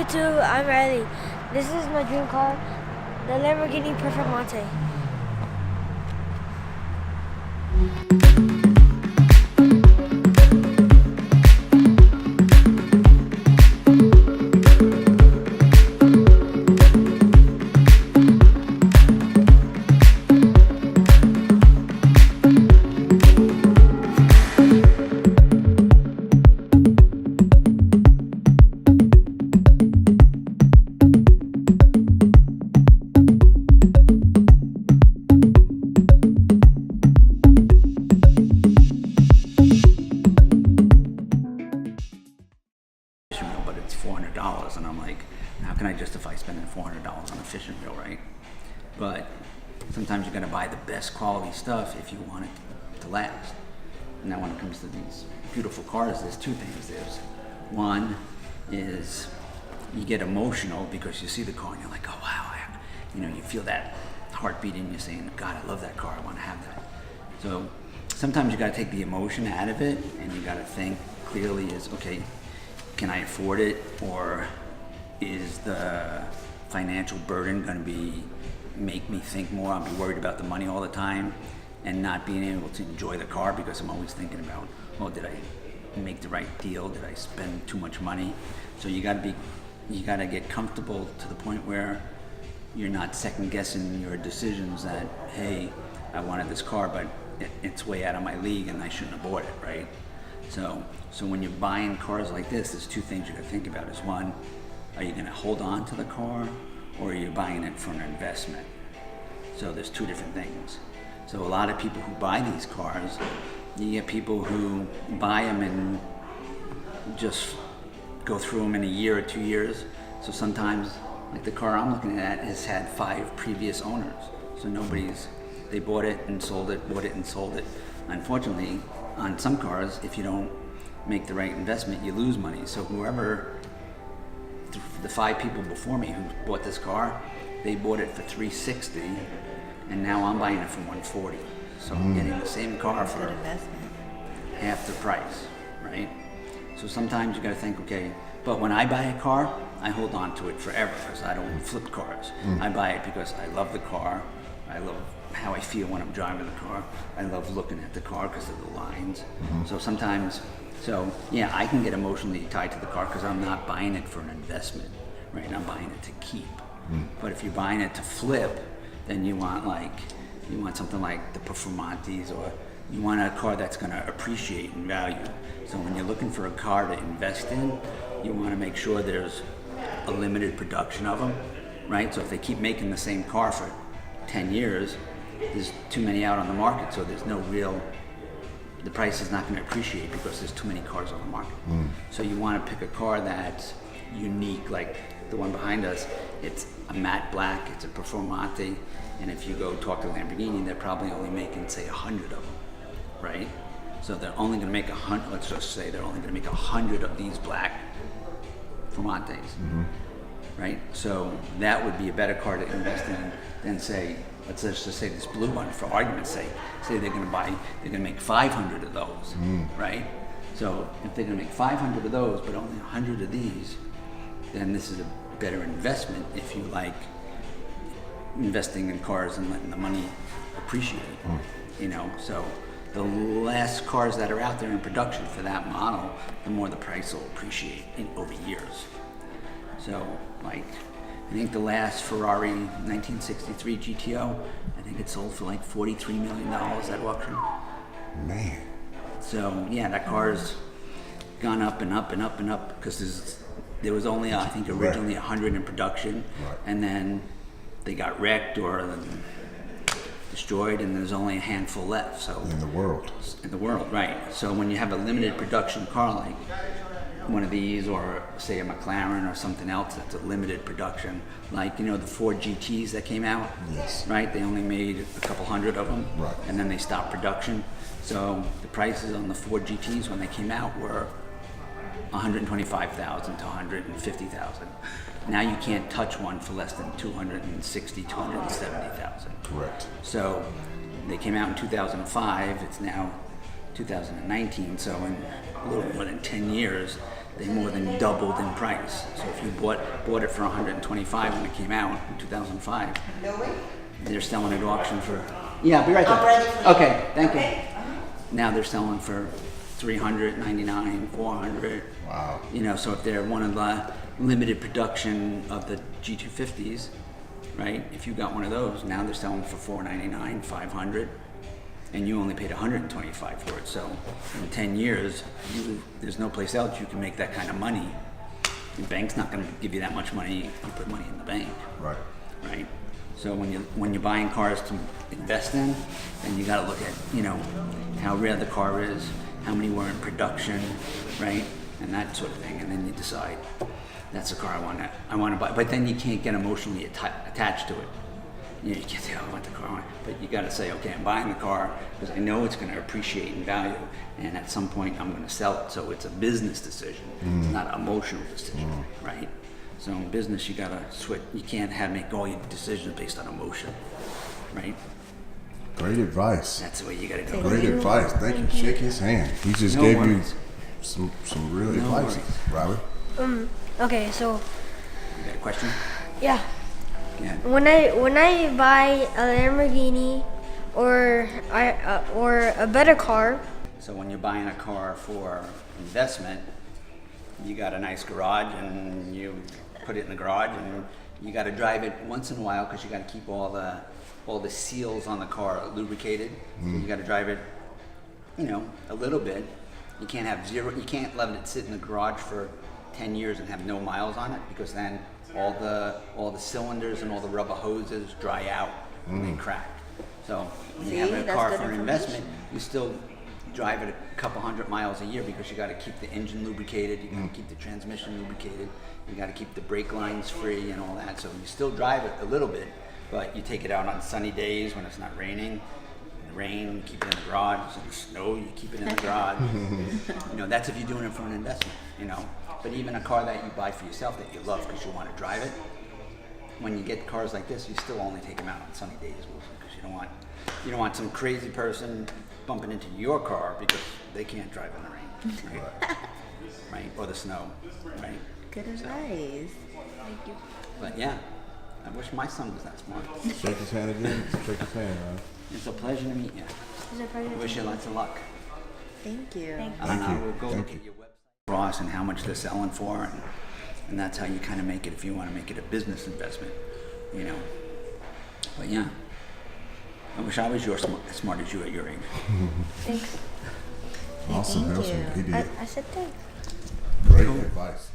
YouTube, I'm ready. This is my dream car, the Lamborghini Performante. But it's $400, and I'm like, how can I justify spending $400 on a fishing reel, right? But sometimes you gotta buy the best quality stuff if you want it to last. Now when it comes to these beautiful cars, there's two things. There's one is you get emotional because you see the car and you're like, oh wow, you feel that heartbeat in you saying, God, I love that car, I wanna have that. So sometimes you gotta take the emotion out of it and you gotta think clearly is, okay, can I afford it, or is the financial burden going to make me think more? I'll be worried about the money all the time and not being able to enjoy the car because I'm always thinking about, well, did I make the right deal? Did I spend too much money? So you got to get comfortable to the point where you're not second guessing your decisions that, hey, I wanted this car, but it's way out of my league and I shouldn't have bought it, right? So when you're buying cars like this, there's two things you gotta think about. Is one, are you gonna hold on to the car, or are you buying it for an investment? So there's two different things. So a lot of people who buy these cars, you get people who buy them and just go through them in a year or 2 years. So sometimes, like the car I'm looking at has had 5 previous owners. So they bought it and sold it, bought it and sold it. Unfortunately, on some cars, if you don't make the right investment, you lose money. So the 5 people before me who bought this car, they bought it for $360, and now I'm buying it for $140. So I'm getting the same car for half the price, right? So sometimes you gotta think, okay, but when I buy a car, I hold on to it forever because I don't flip cars. I buy it because I love the car. I love how I feel when I'm driving the car. I love looking at the car because of the lines. So yeah, I can get emotionally tied to the car because I'm not buying it for an investment, right? I'm buying it to keep. But if you're buying it to flip, then you want something like the Performantes, or you want a car that's gonna appreciate in value. So when you're looking for a car to invest in, you wanna make sure there's a limited production of them, right? So if they keep making the same car for 10 years, there's too many out on the market, so there's no real, the price is not going to appreciate because there's too many cars on the market. So you want to pick a car that's unique, like the one behind us. It's a matte black, it's a Performante, and if you go talk to Lamborghini, they're probably only making, say, 100 of them, right? So they're only going to make 100, let's just say they're only going to make 100 of these black Performantes, right? So that would be a better car to invest in than, say, let's just say this blue one, for argument's sake. Say they're gonna make 500 of those, right? So if they're gonna make 500 of those, but only 100 of these, then this is a better investment if you like investing in cars and letting the money appreciate, So the less cars that are out there in production for that model, the more the price will appreciate over years. So I think the last Ferrari 1963 GTO, I think it sold for like $43 million at auction. Man. So yeah, that car's gone up and up and up and up because there was only, I think, originally 100 in production, and then they got wrecked or destroyed, and there's only a handful left. So in the world, right? So when you have a limited production car like one of these, or say a McLaren or something else that's a limited production, like the Ford GTs that came out, right? They only made a couple hundred of them, and then they stopped production. So the prices on the Ford GTs when they came out were $125,000 to $150,000. Now you can't touch one for less than $260,000, $270,000. Correct. So they came out in 2005. It's now 2019. So in a little more than 10 years, they more than doubled in price. So if you bought it for 125 when it came out in 2005, they're selling at auction for, yeah, I'll be right there. I'm ready for you. Okay, thank you. Okay. Now they're selling for 399, 400. Wow. You know, so if they're one of the limited production of the G250s, right? If you got one of those, now they're selling for 499, 500, and you only paid 125 for it. So in 10 years, there's no place else you can make that kind of money. The bank's not going to give you that much money. You put money in the bank, Right. right? So when you're buying cars to invest in, then you got to look at, you know, how rare the car is, how many were in production, right, and that sort of thing, and then you decide that's the car I want to buy. But then you can't get emotionally attached to it. You know, you can't say, oh, I want the car, but you got to say, okay, I'm buying the car because I know it's going to appreciate in value, and at some point I'm going to sell it. So it's a business decision. It's not an emotional decision, right? So in business, you gotta switch. You can't make all your decisions based on emotion, right? Great advice. That's the way you gotta go. Great advice. Thank you. Shake his hand. He just No gave worries. you some real No advice, worries. Robert. Okay, so You got a question? yeah, Yeah. when I buy a Lamborghini or a better car, So when you're buying a car for investment, you got a nice garage and you put it in the garage and you got to drive it once in a while because you got to keep all the seals on the car lubricated. So you got to drive it, you know, a little bit. You can't have zero. You can't let it sit in the garage for 10 years and have no miles on it because then all the cylinders and all the rubber hoses dry out and they crack. So when you have a that's car good for an information. investment, you still drive it a couple hundred miles a year because you got to keep the engine lubricated, you got to keep the transmission lubricated, you got to keep the brake lines free and all that. So you still drive it a little bit, but you take it out on sunny days when it's not raining. In the rain, you keep it in the garage. In the snow, you keep it in the garage. You know, that's if you're doing it for an investment. You know, but even a car that you buy for yourself that you love because you want to drive it. When you get cars like this, you still only take them out on sunny days because you don't want some crazy person bumping into your car because they can't drive in the rain, right? Right? Or the snow, right? Good advice. Thank you. But yeah, I wish my son was that smart. Shake his hand again. Shake his hand, man. It's a pleasure to meet you. is it probably I wish you lots of luck. Thank you. Thank I don't Thank know, you. we'll go Thank look you. at your website, Ross, and how much they're selling for, and that's how you kind of make it if you want to make it a business investment, you know. But yeah, I wish I was as smart as you at your age. Thanks. Awesome. Thank That was you. he did. I said thanks. Great advice.